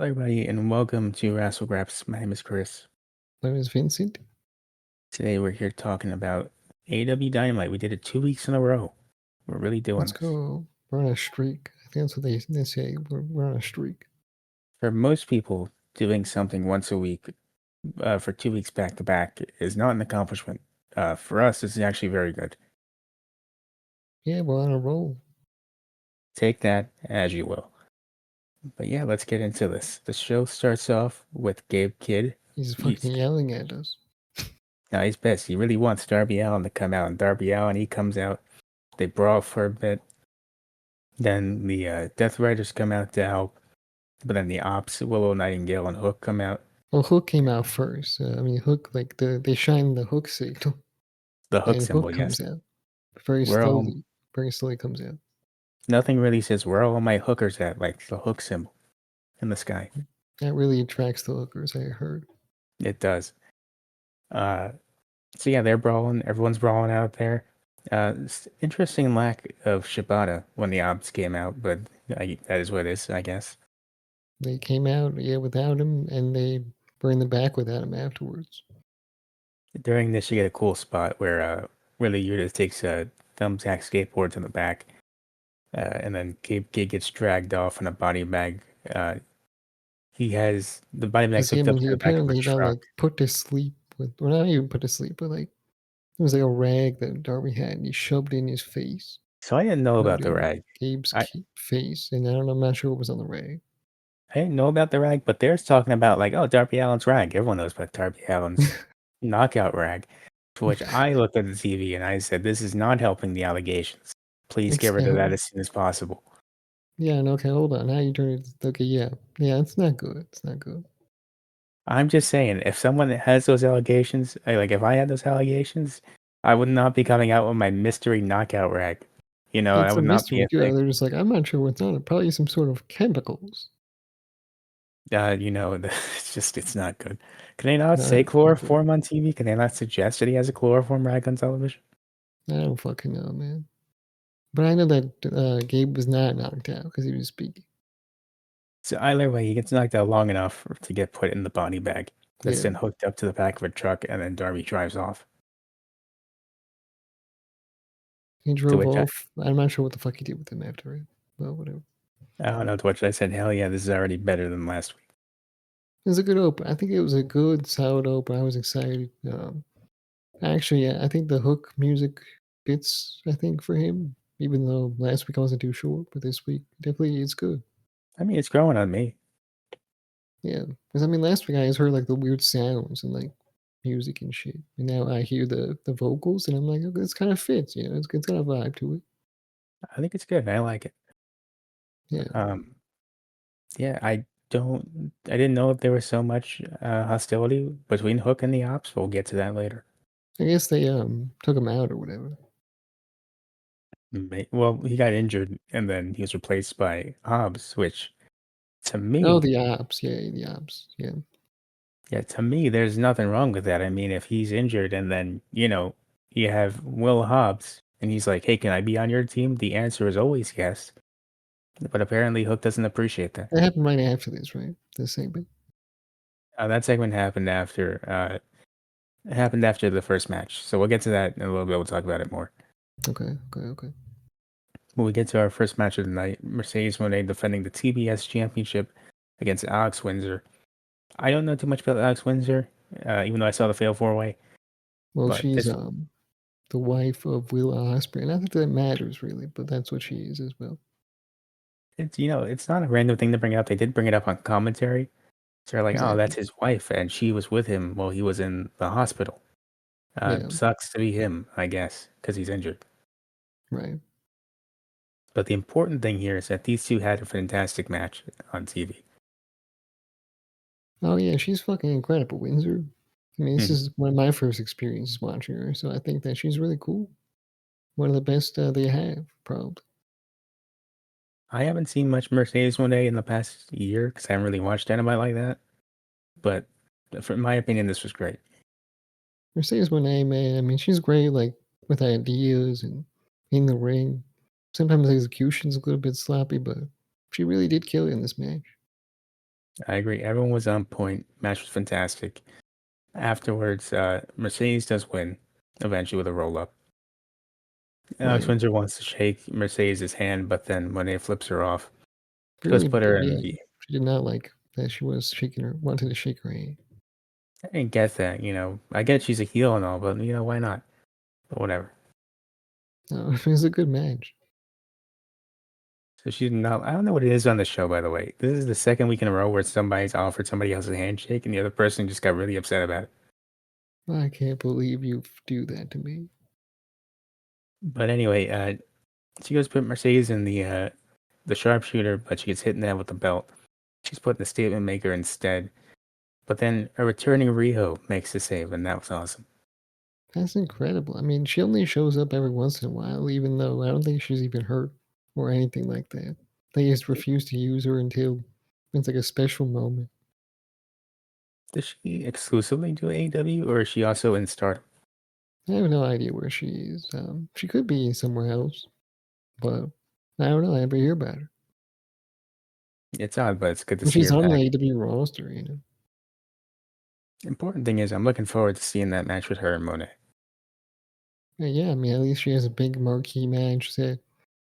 Hello, everybody, and welcome to Wrassle Graps. My name is Chris. My name is Vincent. Today, we're here talking about AEW Dynamite. We did it 2 weeks in a row. We're really doing Let's this. go. We're on a streak. I think that's what they say. We're on a streak. For most people, doing something once a week for 2 weeks back to back is not an accomplishment. For us, this is actually very good. Yeah, we're on a roll. Take that as you will. But yeah, let's get into this. The show starts off with Gabe Kidd. He's He's fucking yelling at us. now he's pissed. He really wants Darby Allin to come out, and Darby Allin he comes out. They brawl for a bit. Then the Death Riders come out to help, but then the Ops, Willow Nightingale and Hook come out. Well, Hook came out first. Hook, like they shine the Hook signal, The Hook and symbol, Hook yes. comes out very Where all slowly. Very slowly comes out. nothing really says where all my hookers at, like the Hook symbol in the sky. That really attracts the hookers, I heard. It does. Uh, so yeah, they're brawling. Everyone's brawling out there. Interesting lack of Shibata when the Ops came out, but that is what it is, I guess. They came out, yeah, without him, and they were in the back without him afterwards. During this, you get a cool spot where Willie Yuta takes a thumbtack skateboard to the back, and then Kid gets dragged off in a body bag. He has the body bag Because hooked up to he the back of a apparently got truck. like put to sleep with, well, not even put to sleep, but like it was like a rag that Darby had, and he shoved it in his face. So I didn't know Shoved about it the in rag. Gabe's I, face, and I don't know, I'm not sure what was on the rag. I didn't know about the rag, but they're talking about like, oh, Darby Allin's rag. Everyone knows about Darby Allin's knockout rag. To which I looked at the TV and I said, this is not helping the allegations. Please get rid of that Exactly. as soon as possible. Yeah, and okay, hold on. How you turn it? Okay, yeah, it's not good. It's not good. I'm just saying, if someone has those allegations, like if I had those allegations, I would not be coming out with my mystery knockout rag. That It's a would not be mystery a too. thing. They're just like, I'm not sure what's on it. Probably some sort of chemicals. It's not good. Can they not No, say it's not good. chloroform on TV? Can they not suggest that he has a chloroform rag on television? I don't fucking know, man. But I know that Gabe was not knocked out because he was speaking. So either way, he gets knocked out long enough to get put in the body bag that's Yeah, then hooked up to the back of a truck, and then Darby drives off. he To drove which off. I'm not sure what the fuck he did with him after it. Well, whatever. I don't know. To which I said, hell yeah, this is already better than last week. It was a good open. I think it was a good, solid open. I was excited. Actually, yeah, I think the hook music fits, I think, for him, even though last week I wasn't too sure, but this week definitely it's good. I mean, it's growing on me. Yeah. Because last week I just heard like the weird sounds and like music and shit. And now I hear the vocals and I'm like, okay, this kind of fits, it's got a vibe to it. I think it's good. I like it. Yeah. Um, yeah, I didn't know if there was so much hostility between Hook and the Ops. We'll get to that later. I guess they took him out or whatever. Well, he got injured and then he was replaced by Hobbs, which to Oh, me, the ops. Yeah, the ops. Yeah. yeah, to me, there's nothing wrong with that. I mean, if he's injured and then, you have Will Hobbs and he's like, hey, can I be on your team? The answer is always yes. But apparently Hook doesn't appreciate that. That happened right after this, right? The segment. That segment happened after the first match. So we'll get to that in a little bit. We'll talk about it more. Okay. When we get to our first match of the night, Mercedes Moné defending the TBS Championship against Alex Windsor. I don't know too much about Alex Windsor, even though I saw the Fatal 4-Way. Well, But she's this, the wife of Will Ospreay. Not that that matters really, but that's what she is as well. it's not a random thing to bring up. They did bring it up on commentary. So they're like, oh, that's Exactly. his wife, and she was with him while he was in the hospital. Yeah. Sucks to be him, I guess, because he's injured. Right. But the important thing here is that these two had a fantastic match on TV. Oh yeah, she's fucking incredible, Windsor. This Mhm. is one of my first experiences watching her, so I think that she's really cool. One of the best they have, probably. I haven't seen much Mercedes Moné in the past year because I haven't really watched Dynamite like that. But from my opinion, this was great. Mercedes Moné, man. She's great, like with ideas and in the ring. Sometimes the execution's a little bit sloppy, but she really did kill it in this match. I agree. Everyone was on point. Match was fantastic. Afterwards, Mercedes does win, eventually with a roll up. Alex Right. Windsor wants to shake Mercedes' hand, but then when it flips her off, goes Really, put her in yeah. the. She did not like that she was shaking her, wanted to shake her hand. I didn't get that, you know. I get she's a heel and all, but you know, why not? But whatever. No, it was a good match. So she's not. I don't know what it is on the show, by the way. This is the second week in a row where somebody's offered somebody else a handshake, and the other person just got really upset about it. I can't believe you do that to me. But anyway, she goes put Mercedes in the sharpshooter, but she gets hit in the head with the belt. She's put in the statement maker instead. But then a returning Riho makes the save, and that was awesome. That's incredible. I mean, she only shows up every once in a while, even though I don't think she's even hurt or anything like that. They just refuse to use her until it's like a special moment. Does she exclusively do AEW, or is she also in Stardom? I have no idea where she is. She could be somewhere else, but I don't know. I never hear about her. It's odd, but it's good to And see she's her on the back. AEW roster, you know. Important thing is, I'm looking forward to seeing that match with her and Monet. Yeah, I mean, at least she has a big marquee match set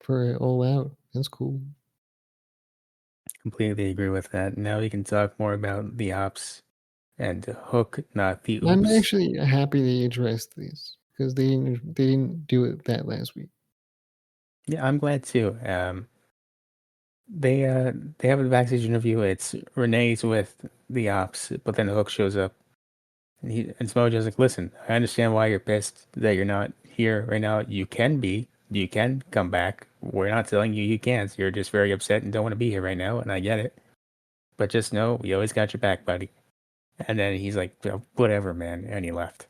for All Out. That's cool. Completely agree with that. Now we can talk more about the ops and the hook, not the I'm oops. actually happy they addressed this because they didn't do it that last week. Yeah, I'm glad too. They have a backstage interview. It's Renee's with the ops, but then the hook shows up, and Smojo's like, "Listen, I understand why you're pissed that you're not here right now. You can be, you can come back. We're not telling you you can't. You're just very upset and don't want to be here right now, and I get it. But just know we always got your back, buddy." And then he's like, "Oh, whatever, man," and he left.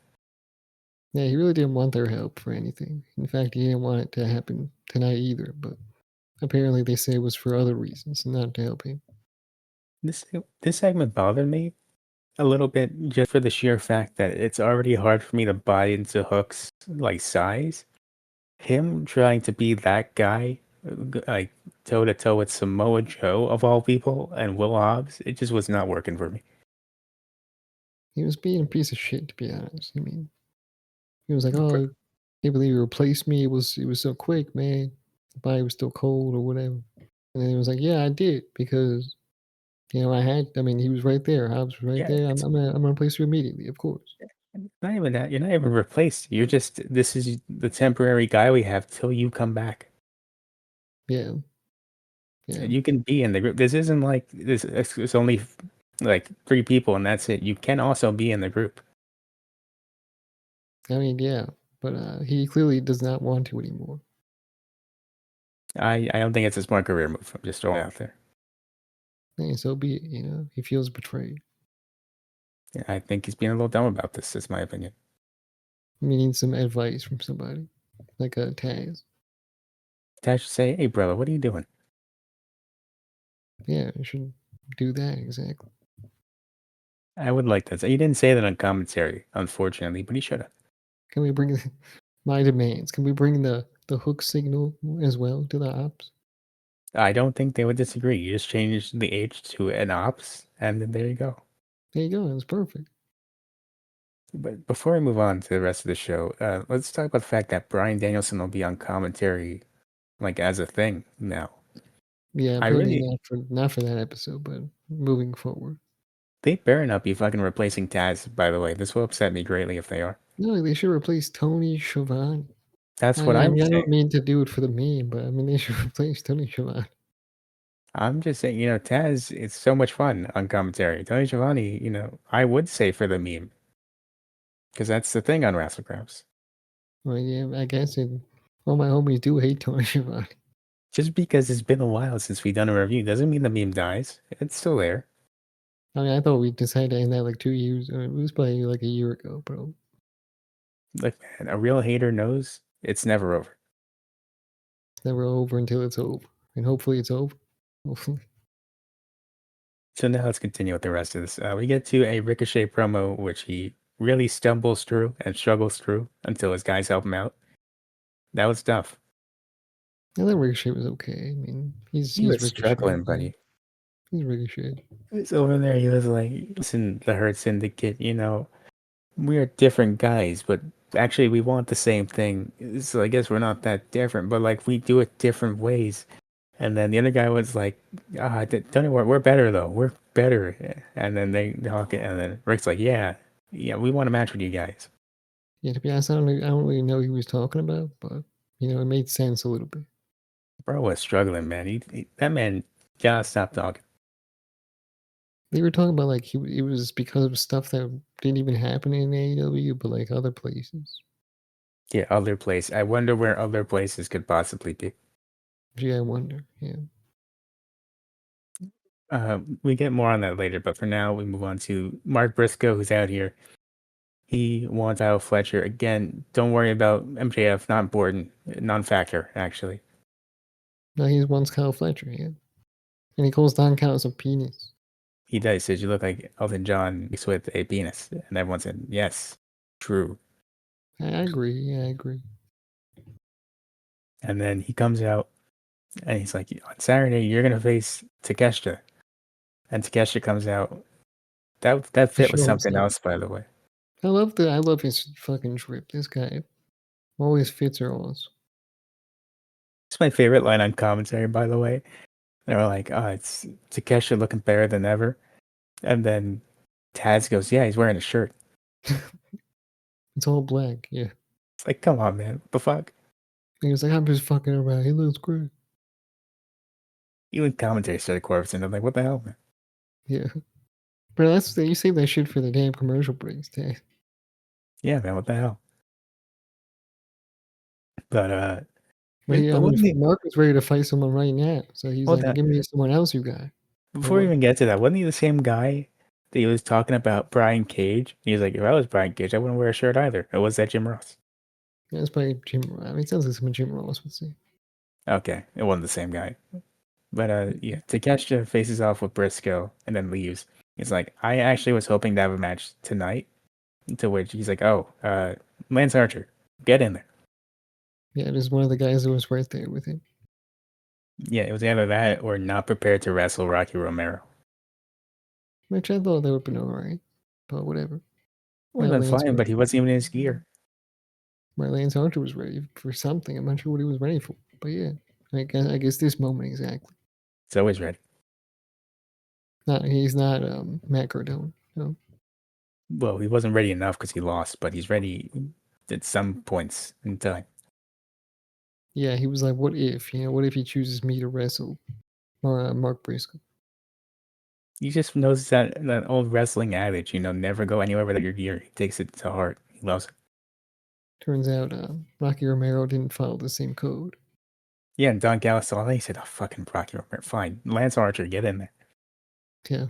Yeah, he really didn't want their help for anything. In fact, he didn't want it to happen tonight either, but apparently they say it was for other reasons, not to help him. This segment bothered me a little bit just for the sheer fact that it's already hard for me to buy into Hook's like size. Him trying to be that guy, like toe to toe with Samoa Joe of all people and Will Hobbs, it just was not working for me. He was being a piece of shit, to be honest. I mean, he was like, For- "Oh, I can't believe you replaced me. It was so quick, man. The body was still cold or whatever." And then he was like, "Yeah, I did because I had. I mean, he was right there. Hobbs was right Yeah, there. I'm, it's I'm gonna I'm gonna replace you immediately, of course." not even that. You're not even replaced. You're just this is the temporary guy we have till you come back. Yeah, yeah. And you can be in the group. This isn't like this. It's only like three people and that's it. You can also be in the group. I mean, yeah, but he clearly does not want to anymore. I don't think it's a smart career move. I'm just throwing it out there. Hey, so be it. He feels betrayed. Yeah, I think he's being a little dumb about this. Is my opinion. He needs some advice from somebody, like a Taz. Tash should say, "Hey, brother, what are you doing?" Yeah, you should do that exactly. I would like that. He didn't say that on commentary, unfortunately, but he should have. Can we bring my demands? Can we bring the hook signal as well to the ops? I don't think they would disagree. You just change the H to an ops, and then there you go. There you go. It's perfect. But before we move on to the rest of the show, let's talk about the fact that Brian Danielson will be on commentary, like as a thing now. Yeah, I apparently really, not for that episode, but moving forward. they better not be fucking replacing Taz. By the way, this will upset me greatly if they are. No, they should replace Tony Schiavone. That's what I I'm mean, I saying. don't mean to do it for the meme, but I mean, they should replace Tony Schiavone. I'm just saying, Taz, it's so much fun on commentary. Tony Giovanni, I would say for the meme, because that's the thing on Wrassle Graps. Well, yeah, I guess all my homies do hate Tony Schiavone. Just because it's been a while since we've done a review doesn't mean the meme dies. It's still there. I mean, I thought we decided to end that like 2 years. It was probably like a year ago, bro. Like, man, a real hater knows it's never over. It's never over until it's over, and hopefully it's over. Hopefully, So now let's continue with the rest of this. We get to a Ricochet promo, which he really stumbles through and struggles through until his guys help him out. That was tough. I thought Ricochet was okay. I mean, he's He he's was Ricochet. struggling, You know? buddy. He's really shit. He's over there. He was like, "Listen, the Hurt Syndicate. We're different guys, but actually we want the same thing. So I guess we're not that different, but like we do it different ways." And then the other guy was like, don't worry, we're better though. We're better." And then they talk, and then Rick's like, "Yeah, yeah, we want to match with you guys." Yeah, to be honest, I don't really know what he was talking about, but it made sense a little bit. Bro was struggling, man. That man gotta stop talking. They were talking about like it was because of stuff that didn't even happen in AEW, but like other places. Yeah, other place. I wonder where other places could possibly be. Gee, I wonder. Yeah. We get more on that later, but for now, we move on to Mark Briscoe, who's out here. He wants Al Fletcher. Again, don't worry about MJF, not important, non-factor, actually. No, he's once Kyle Fletcher, yeah. And he calls Don Callis a penis. He does. Says you look like Elton John mixed with a penis. And everyone said, yes, true. I agree. Yeah, I agree. And then he comes out and he's like, on Saturday, you're going to face Takeshita. And Takeshita comes out. That To fit was show something himself. else, by the way. I love his fucking drip. This guy always fits are awesome. It's my favorite line on commentary, by the way. They were like, oh, it's Takeshita looking better than ever. And then Taz goes, yeah, he's wearing a shirt. It's all black, yeah. It's like, come on, man. What the fuck? He was like, I'm just fucking around. He looks great. Even commentary started corpsing. I'm like, what the hell, man? Yeah. Bro, you save that shit for the damn commercial breaks, Dad. Yeah, man, what the hell? But But yeah, I but mean, wasn't he? Mark was ready to fight someone right now. So he's Well, like, give me someone else you got. Or before we what? even get to that, wasn't he the same guy that he was talking about Brian Cage? He was like, if I was Brian Cage, I wouldn't wear a shirt either. Or was that Jim Ross? Yeah, it's probably Jim. I mean, it sounds like someone Jim Ross would say. Okay, it wasn't the same guy. But yeah, Takeshita faces off with Briscoe and then leaves. He's like, I actually was hoping to have a match tonight. To which he's like, oh, Lance Archer, get in there. Yeah, just one of the guys that was right there with him. Yeah, it was either that or not prepared to wrestle Rocky Romero. Which I thought that would have been alright. But whatever. Would have been Lance fine, Archer. but he wasn't even in his gear. Lance Archer was ready for something. I'm not sure what he was ready for. But yeah. I guess this moment exactly. He's always ready. He's not Matt Cardone. No. Well, he wasn't ready enough because he lost, but he's ready at some points in time. Yeah, he was like, what if? What if he chooses me to wrestle Mark Briscoe? He just knows that old wrestling adage, never go anywhere without your gear. He takes it to heart. He loves it. Turns out Rocky Romero didn't follow the same code. Yeah, and Don Callis saw that. He said, oh, fucking Rocky Romero. Fine. Lance Archer, get in there. Yeah.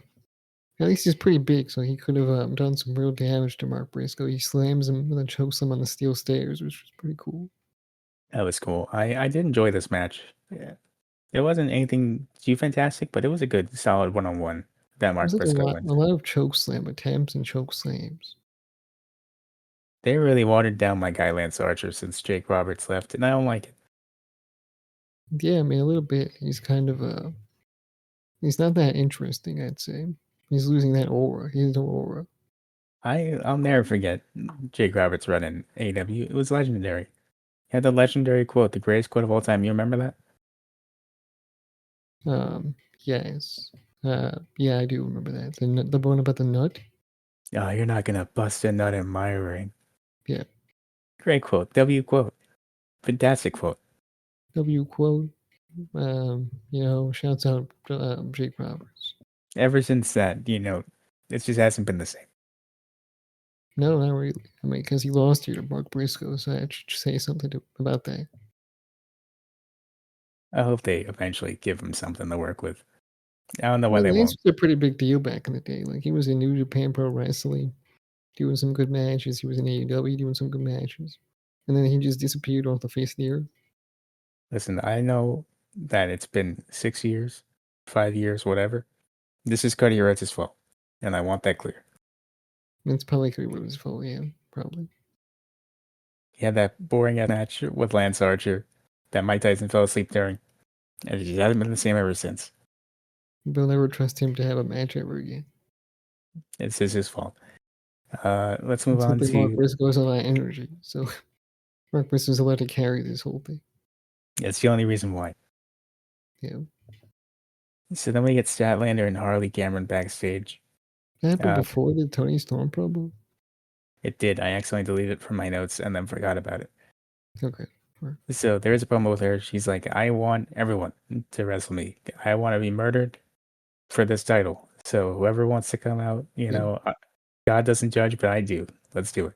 At least he's pretty big, so he could have done some real damage to Mark Briscoe. He slams him and then chokes him on the steel stairs, which was pretty cool. That was cool. I did enjoy this match. Yeah. It wasn't anything too fantastic, but it was a good, solid one-on-one that There's Mark like Briscoe wins. a lot of choke slam attempts and choke slams. They really watered down my guy Lance Archer since Jake Roberts left, and I don't like it. Yeah, I mean a little bit. He's kind of he's not that interesting, I'd say. He's losing that aura. He has no aura. I'll never forget Jake Roberts' run in AEW. It was legendary. He had the legendary quote, the greatest quote of all time. You remember that? Yes. Yeah, I do remember that. The one about the nut. Oh, you're not gonna bust a nut in my ring. Yeah. Great quote. W quote. Fantastic quote. W quote. Shouts out Jake Roberts. Ever since that, it just hasn't been the same. No, not really. I mean, because he lost here to Mark Briscoe, so I should say something about that. I hope they eventually give him something to work with. I don't know why Well, they Lance won't. was a pretty big deal back in the day. Like he was in New Japan Pro Wrestling, doing some good matches. He was in AEW doing some good matches, and then he just disappeared off the face of the earth. Listen, I know that it's been 6 years, 5 years, whatever. This is Cody Rhodes' fault, and I want that clear. And it's probably Cody Rhodes' fault, yeah, probably. He had that boring ass match with Lance Archer that Mike Tyson fell asleep during, and it just hasn't been the same ever since. They'll never trust him to have a match ever again. It's his fault. Let's move It's on simply Mark to. Briscoe's on that energy. So Mark Briscoe's allowed to carry this whole thing. It's the only reason why. Yeah. So then we get Statlander and Harley Cameron backstage. That happened Uh, before the Tony Storm promo? it did. I accidentally deleted it from my notes and then forgot about it. Okay. Right. So there's a promo with her. She's like, I want everyone to wrestle me. I want to be murdered for this title. So whoever wants to come out, Yeah. God doesn't judge, but I do. Let's do it.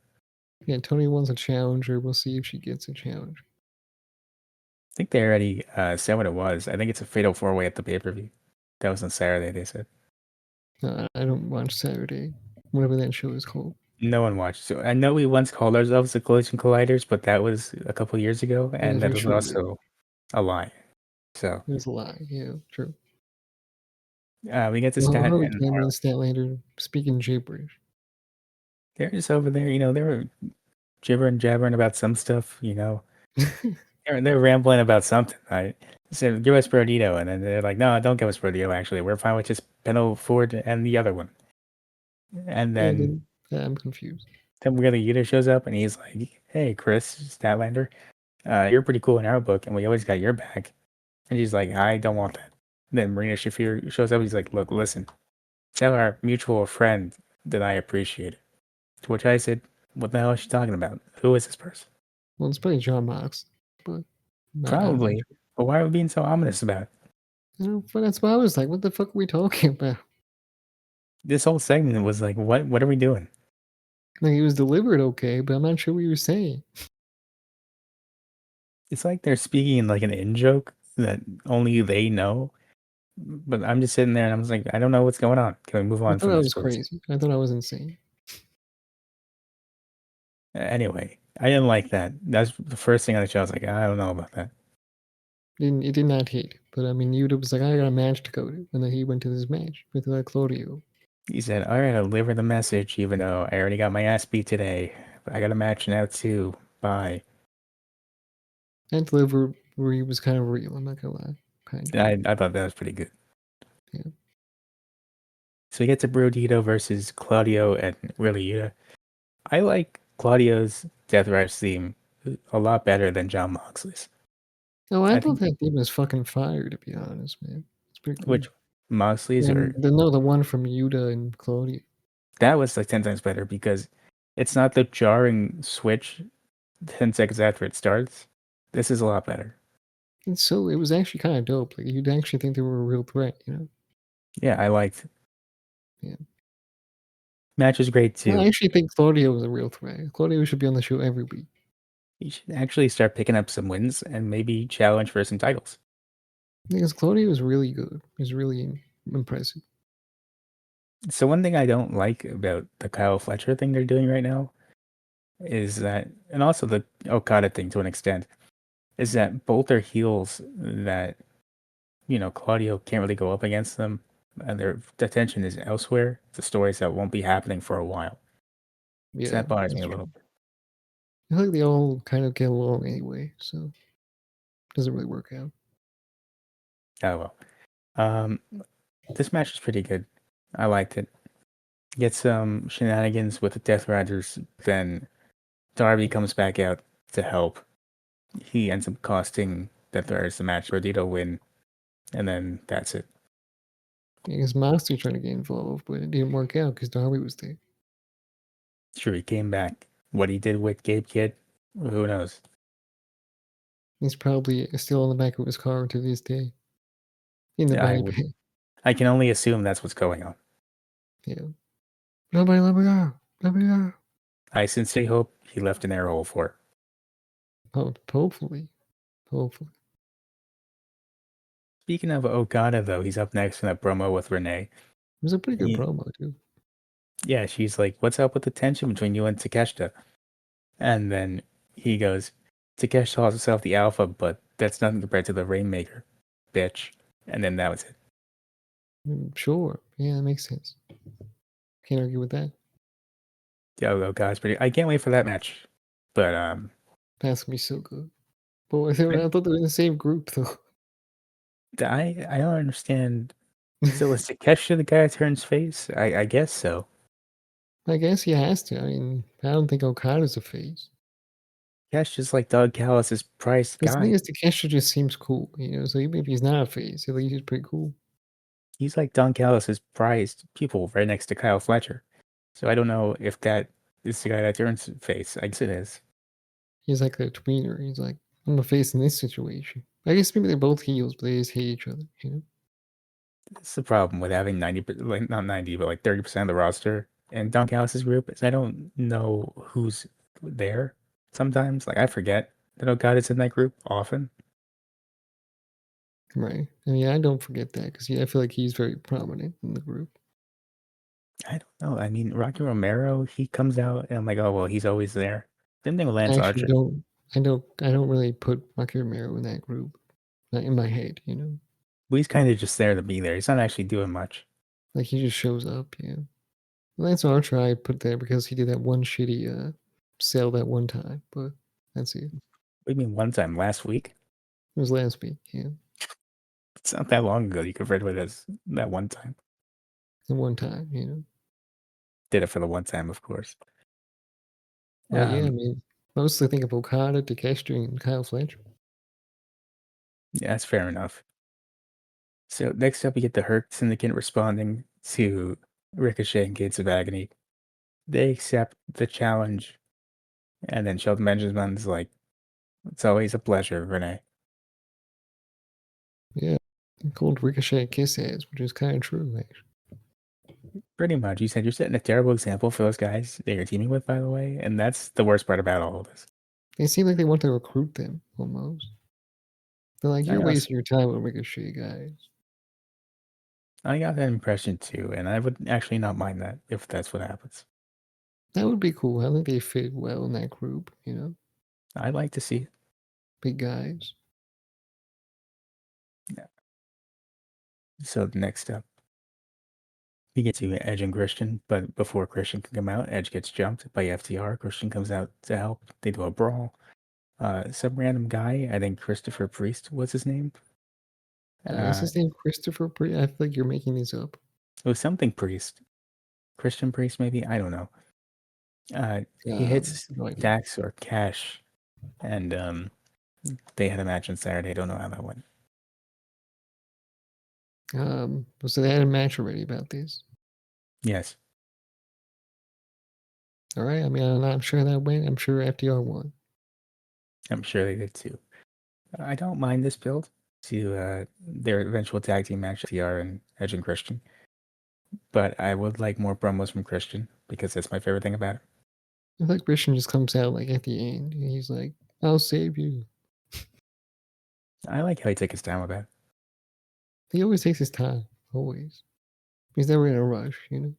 Yeah, Tony wants a challenger. We'll see if she gets a challenge. I think they already said what it was. I think it's a fatal four way at the pay per view. That was on Saturday, they said. I don't watch Saturday, whatever that show is called. No one watched. So I know we once called ourselves the Collision Colliders, but that was a couple years ago, Yeah, and that for was sure. also a lie. So It was a lie. Yeah, true. we get to Well, Stat Harley and Cameron Harley. and Statlander speaking gibberish. They're just over there, they were gibbering, jabbering about some stuff. They're rambling about something, right? So give us Brodito, and then they're like, no, don't give us Brodito, actually. We're fine with just Penno Ford and the other one. And Yeah, then then I'm confused. Tim Wheeler Yuta shows up and he's like, hey, Chris Statlander, you're pretty cool in our book, and we always got your back. And she's like, I don't want that. And then Marina Shafir shows up. He's like, look, listen, tell our mutual friend that I appreciate it. To which I said, what the hell is she talking about? Who is this person? Well, it's probably John Mox, but I'm not Probably. sure. But why are we being so ominous about it? But that's why I was like, what the fuck are we talking about? This whole segment was like, what are we doing? Like, it was delivered okay, but I'm not sure what you were saying. It's like they're speaking in like an in joke that only they know. But I'm just sitting there and I was like, I don't know what's going on. Can we move I on thought from I this, was please? crazy. I thought I was insane. Anyway, I didn't like that. That's the first thing on the show. I was like, I don't know about that. It did not hit. But I mean, Yuta was like, I got a match to go to. And then he went to this match with Claudio. He said, all right, I'll deliver the message, even though I already got my ass beat today. But I got a match now, too. Bye. That delivery was kind of real. I'm not gonna lie. Kind of. I thought that was pretty good. Yeah. So we get to Brodito versus Claudio and Really Yuta. I like Claudio's Death Rush theme a lot better than John Moxley's. Oh, I I thought think that theme was fucking fire, to be honest, man. It's pretty cool. which Moxley's And or the one from Yuta and Claudio. that was like 10 times better because it's not the jarring switch 10 seconds after it starts. This is a lot better. And so it was actually kind of dope. Like, you'd actually think they were a real threat, you know? Yeah, I liked. Yeah. Match was great I too. actually think Claudio was a real threat. Claudio should be on the show every week. He should actually start picking up some wins and maybe challenge for some titles. Because Claudio is really good. He's really impressive. So one thing I don't like about the Kyle Fletcher thing they're doing right now is that, and also the Okada thing to an extent, is that both are heels that Claudio can't really go up against them, and their attention is elsewhere. The stories that won't be happening for a while. So Yeah, that bothers me that's a true. little bit. I feel like they all kind of get along anyway, so it doesn't really work out. Oh well. Um, this match is pretty good. I liked it. Get some shenanigans with the Death Riders, then Darby comes back out to help. He ends up costing Death Riders the match. Rodito win, and then that's it. Because Moxley trying to get involved, but it didn't work out because Darby was there. Sure, he came back. What he did with Gabe Kidd, who knows? He's probably still on the back of his car to this day. In the I body would. bag. I can only assume that's what's going on. Yeah. Nobody let me go. Let me go. I sincerely hope he left an air hole for it. Oh, hopefully. Hopefully. Speaking of Okada, though, he's up next in a promo with Renee. It was a pretty good He, promo, too. yeah, she's like, "What's up with the tension between you and Takeshita?" And then he goes, "Takeshita calls himself the Alpha, but that's nothing compared to the Rainmaker, bitch." And then that was it. Sure. Yeah, that makes sense. Can't argue with that. Yo, Okada's pretty. I can't wait for that match. But That's gonna be so good. But I thought they were in the same group, though. I don't understand So is Takeshita the guy that turns face? I guess so. I guess he has to. I mean, I don't think Okada's a face. Takeshita's like Doug Callis' prized The thing guy. is, Takeshita just seems cool, you know. So even if he's not a face, at least he's pretty cool. He's like Don Callis' prized pupil right next to Kyle Fletcher. So I don't know if that is the guy that turns face. I guess it is. He's like a tweener. He's like, I'm a face in this situation. I guess maybe they're both heels, but they just hate each other, you know. That's the problem with having 90, like not 90, but like 30% of the roster in Don Callis' group is I don't know who's there sometimes. Like I forget that Okada's in that group often. Right. I mean, I don't forget that because I feel like he's very prominent in the group. I don't know. I mean, Rocky Romero, he comes out and I'm like, oh well, he's always there. Same thing with I Lance actually Archer. don't. I don't really put Rocky Romero in that group, not in my head, you know. But he's kind of just there to be there. He's not actually doing much. Like he just shows up, yeah. Lance Archer, I put there because he did that one shitty sell that one time, but that's it. What do you mean one time last week? It was last week, yeah. It's not that long ago. You could refer to it as that one time. The one time, you know. Did it for the one time, of course. But yeah, I Um, mean, mostly think of Okada, Takeshita, and Kyle Fletcher. yeah, that's fair enough. So next up, we get the Herc Syndicate responding to Ricochet and Gates of Agony. They accept the challenge, and then Shelton Benjamin's like, "It's always a pleasure, Renee." Yeah, called Ricochet kiss ass, which is kind of true, actually. Pretty much, you said you're setting a terrible example for those guys that you're teaming with, by the way, and that's the worst part about all of this. They seem like they want to recruit them almost. They're like, I you're also, wasting your time with Ricochet, guys. I got that impression too, and I would actually not mind that if that's what happens. That would be cool. I think they fit well in that group, you know, I'd like to see it. big guys. Yeah. So the next step, we get to Edge and Christian, but before Christian can come out, Edge gets jumped by FTR. Christian comes out to help. They do a brawl. Some random guy, I think Christopher Priest was his name. Is Uh, his name Christopher? I feel like you're making this up. it was something Priest. Christian Priest, maybe? I don't know. He hits No idea. Dax or Cash, and they had a match on Saturday. I don't know how that went. So they had a match already about this. Yes, All right. I mean, I'm sure that went. I'm sure FDR won. I'm sure they did too. I don't mind this build to their eventual tag team match, TR and Edge and Christian. But I would like more promos from Christian because that's my favorite thing about it. I feel like Christian just comes out like at the end. And he's like, "I'll save you." I like how he took his time with that. He always takes his time. Always. He's never in a rush. You know.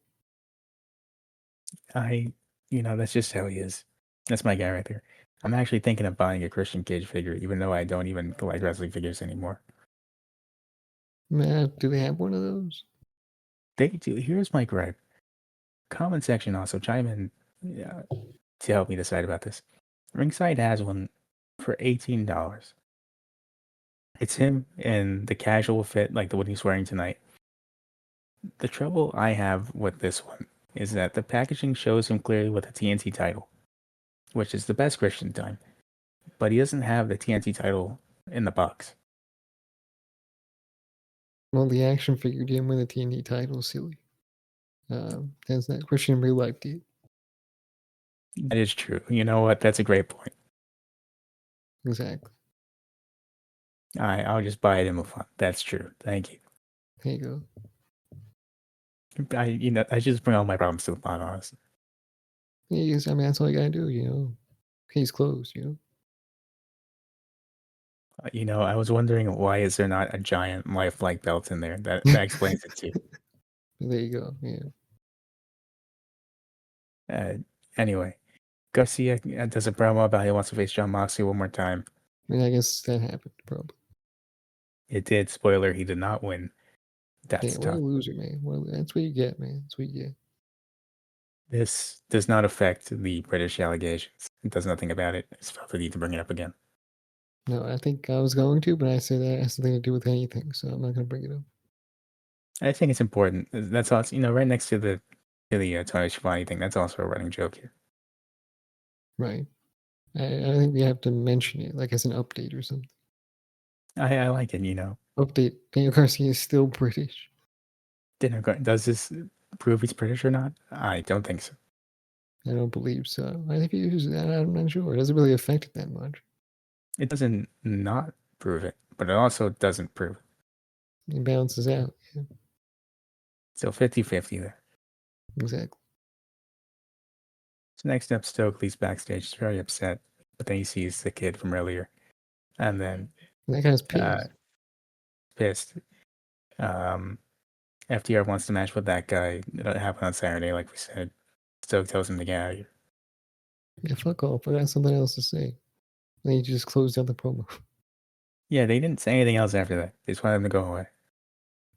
That's just how he is. That's my guy right there. I'm actually thinking of buying a Christian Cage figure, even though I don't even collect wrestling figures anymore. Man, do they have one of those? They do. Here's my gripe. Comment section also chime in to help me decide about this. Ringside has one for $18. It's him in the casual fit like the one he's wearing tonight. The trouble I have with this one is that the packaging shows him clearly with a TNT title, which is the best Christian time, but he doesn't have the TNT title in the box. Well, the action figure didn't win the TNT title. Silly. As that Christian in real life did. That is true. You know what? That's a great point. Exactly. I'll just buy it and move on. That's true. Thank you. There you go. I just bring all my problems to the pot, honestly. Yes, I mean that's all you gotta do. You know, case closed. You know. I was wondering why is there not a giant lifelike belt in there? That explains it too. There you go. Yeah. Uh, anyway, Garcia does a promo about he wants to face John Moxley one more time. I mean, I guess that happened probably. It did. Spoiler: he did not win. Yeah, That's what a tough. loser, man. That's what you get, man. That's what you get. This does not affect the British allegations. It does nothing about it. I just felt the need to bring it up again. No, I think I was going to, but I said that has nothing to do with anything, so I'm not gonna bring it up. I think it's important. That's also, right next to the Tony Schiavone thing. That's also a running joke here. Right. I think we have to mention it, like, as an update or something. I like it. Update, Daniel Garcia is still British. Does this prove he's British or not? I don't think so. I don't believe so. I think I'm not sure. It doesn't really affect it that much. It doesn't not prove it, but it also doesn't prove it. It balances out. Yeah, So 50-50 there. exactly. So next up, Stokely's backstage. He's very upset, but then he sees the kid from earlier, and then And that guy's uh, pissed. pissed. Um, FTR wants to match with that guy. It'll happen on Saturday, like we said. Stoke tells him to get out of here. Yeah, fuck off. I got something else to say. And he just closed out the promo. Yeah, they didn't say anything else after that. They just wanted him to go away.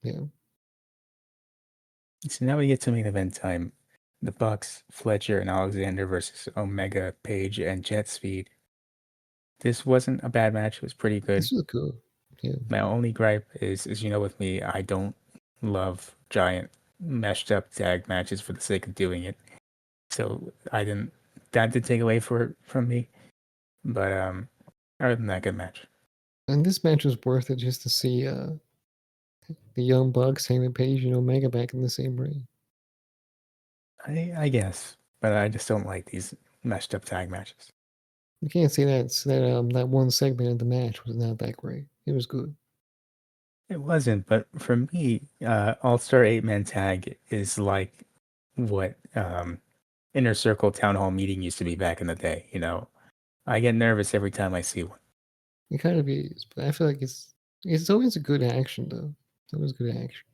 Yeah. So now we get to main event time. The Bucks, Fletcher, and Alexander versus Omega, Page, and Jet Speed. This wasn't a bad match. It was pretty good. This was good. Yeah. My only gripe is, with me, I don't love giant meshed up tag matches for the sake of doing it. So I didn't. That did take away from me. But other than that, good match. And this match was worth it just to see the Young Bucks, Hangman Page, and Omega back in the same ring. I guess, but I just don't like these meshed up tag matches. You can't say that one segment of the match was not that great. It was good. It wasn't, but for me, All Star 8-man tag is like what Inner Circle Town Hall meeting used to be back in the day. I get nervous every time I see one. It kind of is, but I feel like it's always a good action though. It's always good action.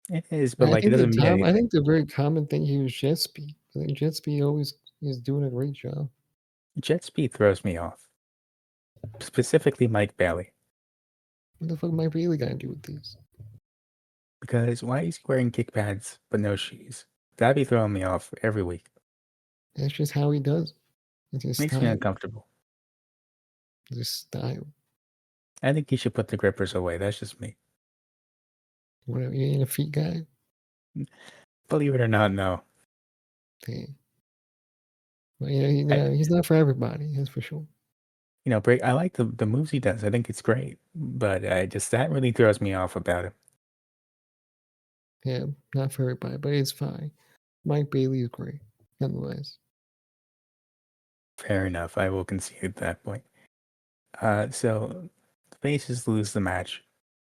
It is, but like it I doesn't mean anything. think the very common thing here is jet speed. I think jet speed always is doing a great job. Jet Speed throws me off, specifically Mike Bailey, What the fuck am I really gonna do with these? because why is he wearing kick pads but no shoes? That'd be throwing me off every week. That's just how he does it. It's his Makes me style. uncomfortable. It's his style. I think he should put the grippers away. That's just me. Whatever. You ain't a feet guy. Believe it or not, no. Damn. Well, I, he's not for everybody. That's for sure. break. I like the moves he does. I think it's great, but I just that really throws me off about him. Yeah, not for everybody, but it's fine. Mike Bailey is great, nonetheless. Fair enough. I will concede at that point. So the Faces lose the match,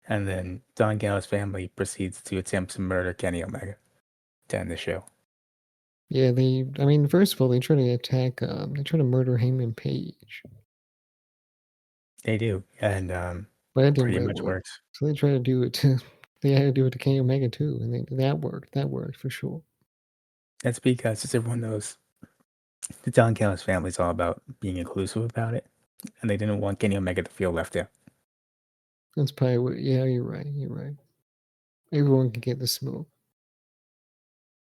and then Don Gallows' family proceeds to attempt to murder Kenny Omega to end the show. Yeah, I mean, first of all, they try to attack, they try to murder Heyman Page, They do, and but that didn't pretty really much work. works. So they try to do it to, they had to do it to Kenny Omega too, and that worked. That worked for sure. That's because, as everyone knows, the Don Gallows family is all about being inclusive about it, and they didn't want Kenny Omega to feel left out. That's probably what, yeah, you're right. You're right. Everyone can get the smoke.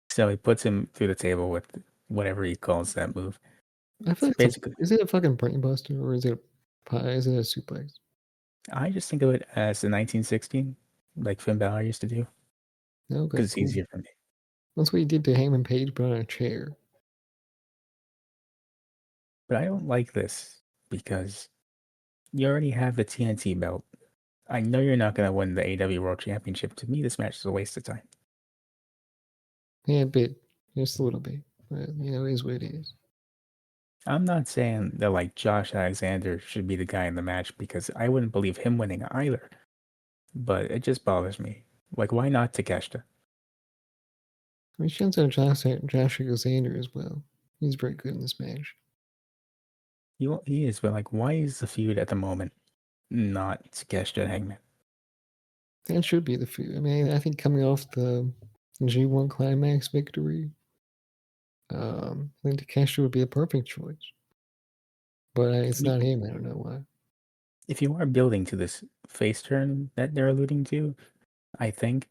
So he puts him through the table with whatever he calls that move. I feel So like basically, is it a fucking brain buster or is it a suplex? I just think of it as the 1916, like Finn Balor used to do, Okay, because it's cool. easier for me. That's what he did to Heyman Page, but on a chair. But I don't like this because you already have the TNT belt. I know you're not going to win the AEW World Championship. To me, this match is a waste of time. Yeah, a bit, just a little bit. But, it is what it is. I'm not saying that like Josh Alexander should be the guy in the match because I wouldn't believe him winning either. But it just bothers me. Like, why not Takeshita? I mean, shouts out Josh Alexander as well. He's very good in this match. He is, but like, why is the feud at the moment not Takeshita and Hangman? That should be the feud. I mean, I think coming off the G1 Climax victory, I think Takeshita would be a perfect choice. But it's Y- not him. I don't know why. If you are building to this face turn that they're alluding to, I think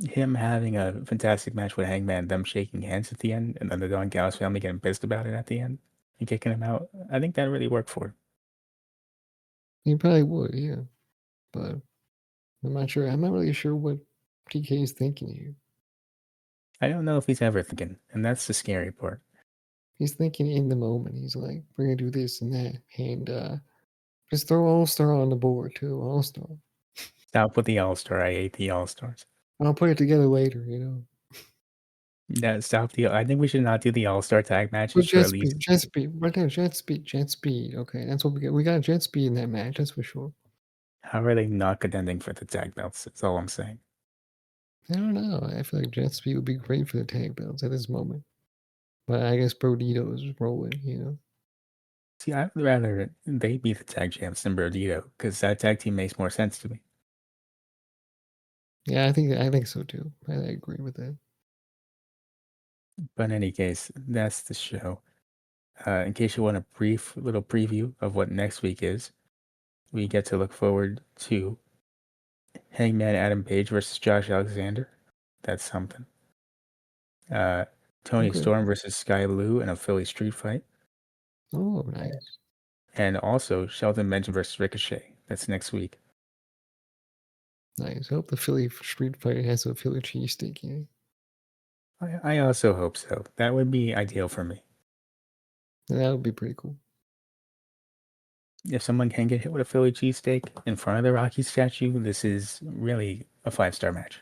him having a fantastic match with Hangman, them shaking hands at the end, and then the Don Gallows family getting pissed about it at the end and kicking him out, I think that really worked for him. He probably would, yeah. But I'm not sure. I'm not really sure what TK's thinking here. I don't know if he's ever thinking, and that's the scary part. He's thinking in the moment. He's like, we're gonna do this and that, and just throw All Star on the board too. All Star. Stop with the All Star. I hate the All Stars. I'll put it together later. You know. Yeah, stop the. I think we should not do the All Star tag matches But for jet at least. speed, jet speed, right now, jet speed, jet speed. Okay, that's what we get. We got jet speed in that match. That's for sure. How are they not contending for the tag belts? That's all I'm saying. I don't know. I feel like jet speed would be great for the tag belts at this moment. But I guess Brodito is rolling. You know. See, I'd rather they be the tag champs than Brodito because that tag team makes more sense to me. Yeah, I think so too. I agree with that. But in any case, that's the show. In case you want a brief little preview of what next week is, we get to look forward to Hangman Adam Page versus Josh Alexander. That's something. Uh, Tony Okay. Storm versus Sky Blue in a Philly street fight. Oh, nice, And also Shelton Benjamin versus Ricochet. That's next week. nice. I hope the Philly street fighter has a Philly cheesesteak in it. I also hope so. That would be ideal for me. That would be pretty cool. If someone can get hit with a Philly cheesesteak in front of the Rocky statue, this is really a 5-star match.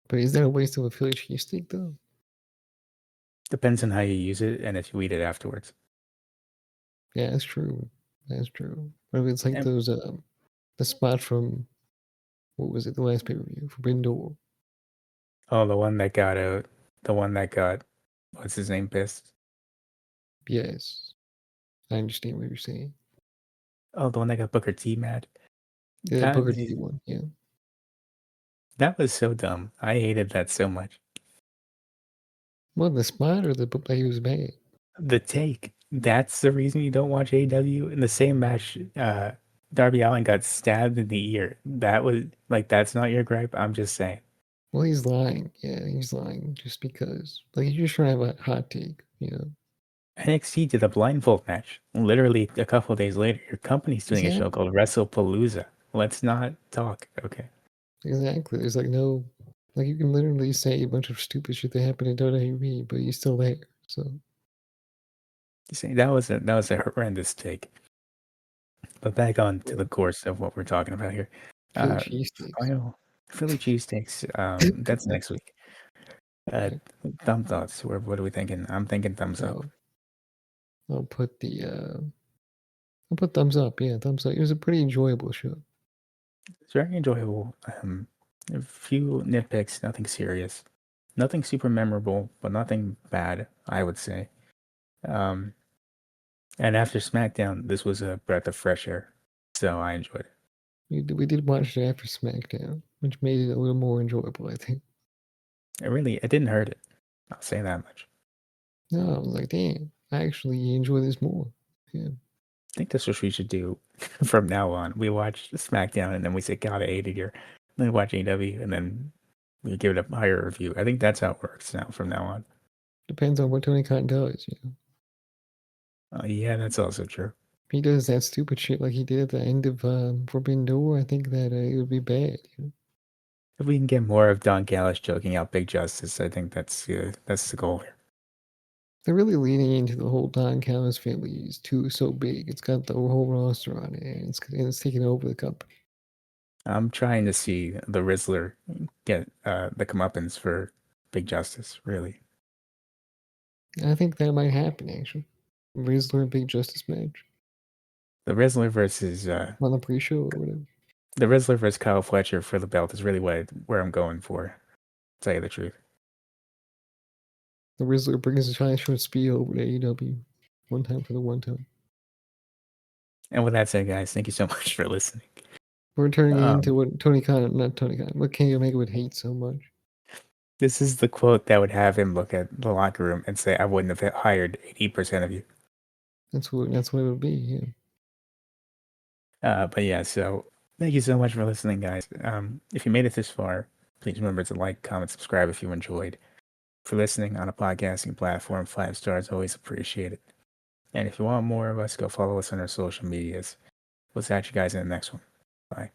But is that a waste of a Philly cheesesteak though? Depends on how you use it and if you eat it afterwards. Yeah, that's true. That's true. But if it's like And, those the spot from what was it, the last pay-per-view, Forbidden Door. oh, the one that got, what's his name, pissed? Yes. I understand what you're saying. Oh, the one that got Booker T mad. Yeah, that That Booker T one, yeah. that was so dumb. I hated that so much. What, the spot or the book that he was bad? The take. That's the reason you don't watch AEW. In the same match, Darby Allin got stabbed in the ear. That was like that's not your gripe. I'm just saying. Well, he's lying. Yeah, he's lying just because. Like, he's just trying to have a hot take, you know? NXT did a blindfold match. Literally a couple of days later, your company's doing a show Exactly. called WrestlePalooza. Let's not talk, okay? Exactly. There's like no. Like, you can literally say a bunch of stupid shit that happened in WWE, but he's still there. So, See, that was a horrendous take. But back on to yeah. the course of what we're talking about here. Philly Uh, cheesesteaks. Final Philly cheesesteaks. That's next week. Uh, Okay. thumb thoughts. What are we thinking? I'm thinking thumbs up. I'll, I'll put the. I'll put thumbs up. Yeah, thumbs up. It was a pretty enjoyable show. It's very enjoyable. A few nitpicks, nothing serious, nothing super memorable, but nothing bad, I would say. Um, and after SmackDown, this was a breath of fresh air, so I enjoyed it. We did watch it after SmackDown, which made it a little more enjoyable, I think. It didn't hurt it. I'll say that much. No, I was like, damn, I actually enjoy this more. Yeah. I think that's what we should do from now on. We watch SmackDown and then we say, God, I hate it here. Then we watch AEW and then we give it a higher review. I think that's how it works now from now on. Depends on what Tony Khan does, you know. Yeah, that's also true. If he does that stupid shit like he did at the end of Forbidden Door, I think that it would be bad. You know? If we can get more of Don Callis choking out Big Justice, I think that's the goal here. They're really leaning into the whole Don Callis family is too so big. It's got the whole roster on it, and it's taking over the company. I'm trying to see the Rizzler get the comeuppance for Big Justice, really. And I think that might happen actually. Rizzler and Big Justice match The Rizzler versus on the pre-show or whatever. the Rizzler versus Kyle Fletcher for the belt is really where I'm going for. To tell you the truth. The Rizzler brings the China Short Speed over to AEW one time for the one time. And with that said, guys, thank you so much for listening. We're turning it into Um, what Tony Khan, not Tony Khan, what Kenny Omega would hate so much. this is the quote that would have him look at the locker room and say, "I wouldn't have hired 80% of you." That's what it would be. Yeah. But yeah, so thank you so much for listening, guys. If you made it this far, please remember to like, comment, subscribe if you enjoyed. For listening on a podcasting platform, 5 stars always appreciated. And if you want more of us, go follow us on our social medias. We'll catch you guys in the next one. Bye.